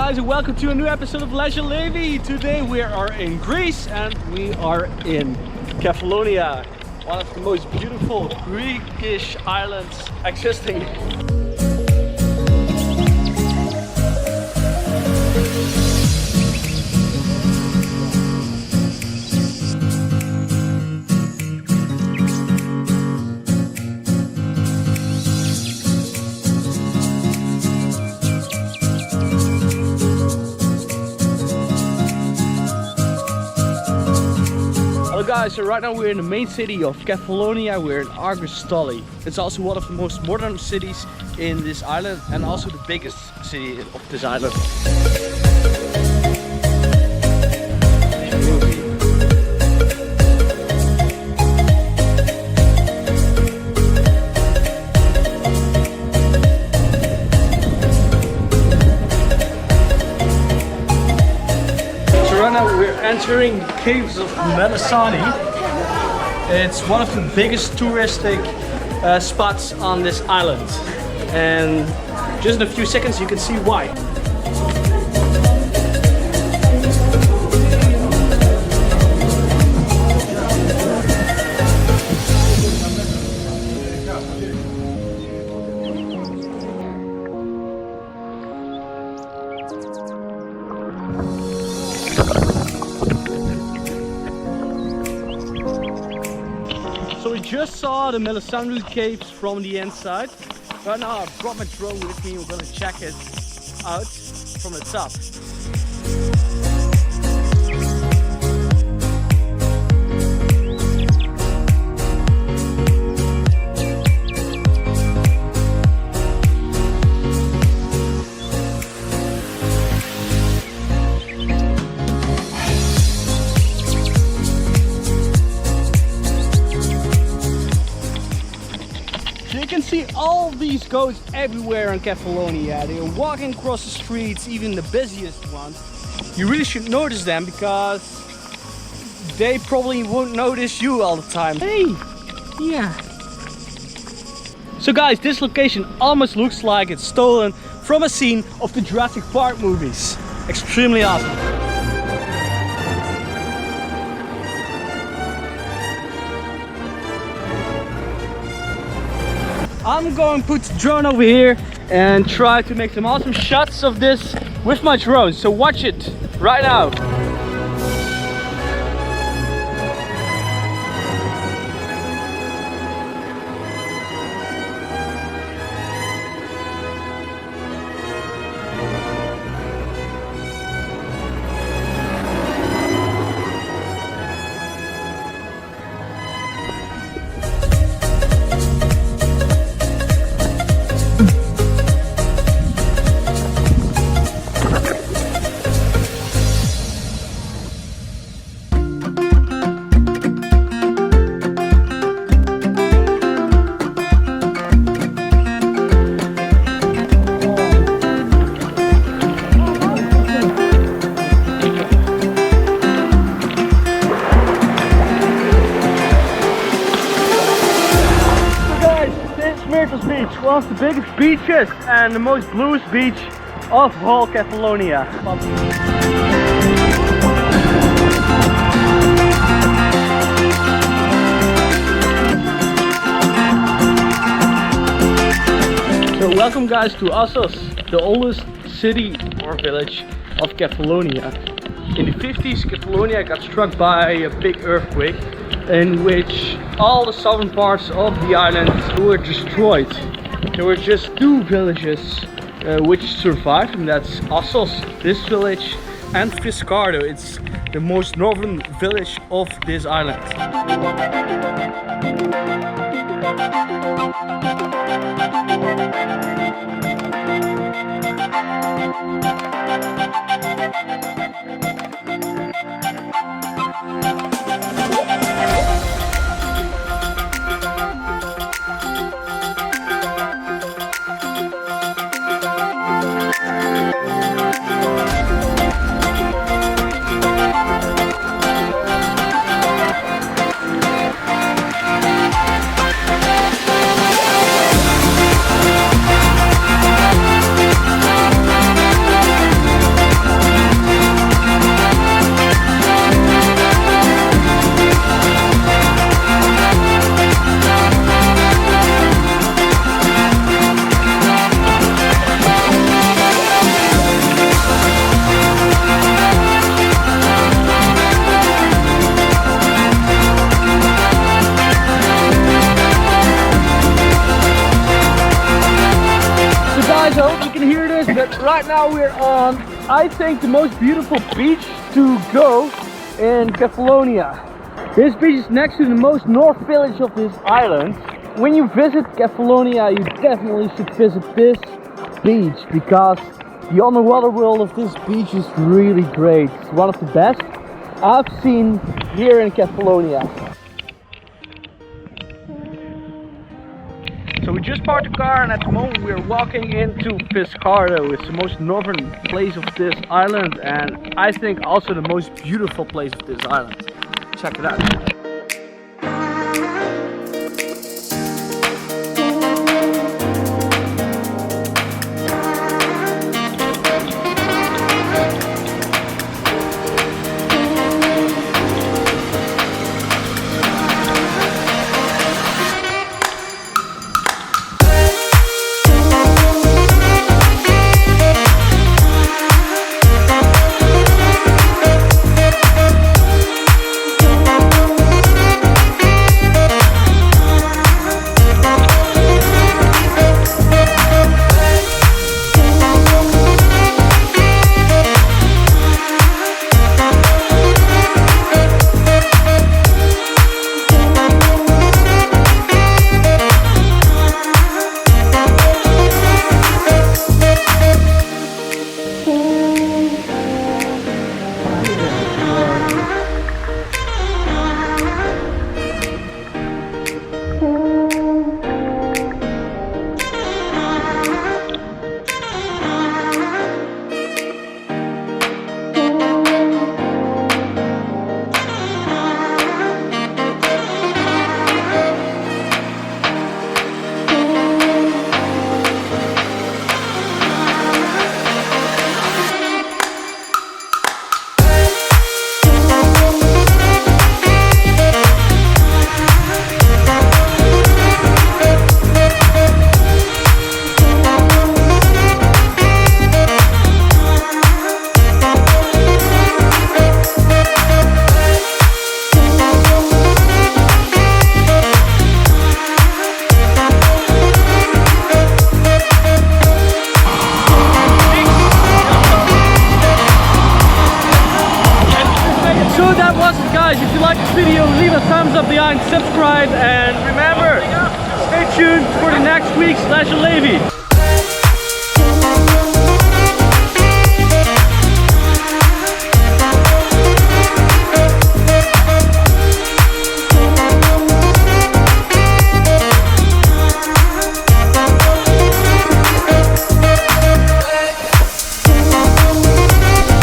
guys, and welcome to a new episode of Leisure Levy. Today we are in Greece and we are in Kefalonia, one of the most beautiful Greekish islands existing. Guys, so right now we're in the main city of Kefalonia. We're in Argostoli. It's also one of the most modern cities in this island and also the biggest city of this island. Right now we're entering the caves of Melissani. It's one of the biggest touristic spots on this island, and just in a few seconds you can see why. So we just saw the Melissani caves from the inside. Right now I brought my drone with me. We're gonna check it out from the top. You can see all these goats everywhere in Kefalonia. They are walking across the streets, even the busiest ones. You really should notice them because they probably won't notice you all the time. Hey, yeah. So guys, this location almost looks like it's stolen from a scene of the Jurassic Park movies. Extremely awesome. I'm going to put the drone over here and try to make some awesome shots of this with my drone. So watch it right now. Beach, one of the biggest beaches and the most bluest beach of whole Kefalonia. So welcome guys to Assos, the oldest city or village of Kefalonia. In the 50s, Kefalonia got struck by a big earthquake in which all the southern parts of the island were destroyed. There were just two villages which survived, and that's Assos, this village, and Fiskardo. It's the most northern village of this island. dangerous, but right now we're on, I think, the most beautiful beach to go in Kefalonia. This beach is next to the most north village of this island. When you visit Kefalonia, you definitely should visit this beach because the underwater world of this beach is really great. It's one of the best I've seen here in Kefalonia. So we just parked the car and at the moment we're walking into Fiskardo. It's the most northern place of this island and I think also the most beautiful place of this island. Check it out. Guys, if you like this video, leave a thumbs up behind, subscribe, and remember, stay tuned for the next week's Leisure Levy.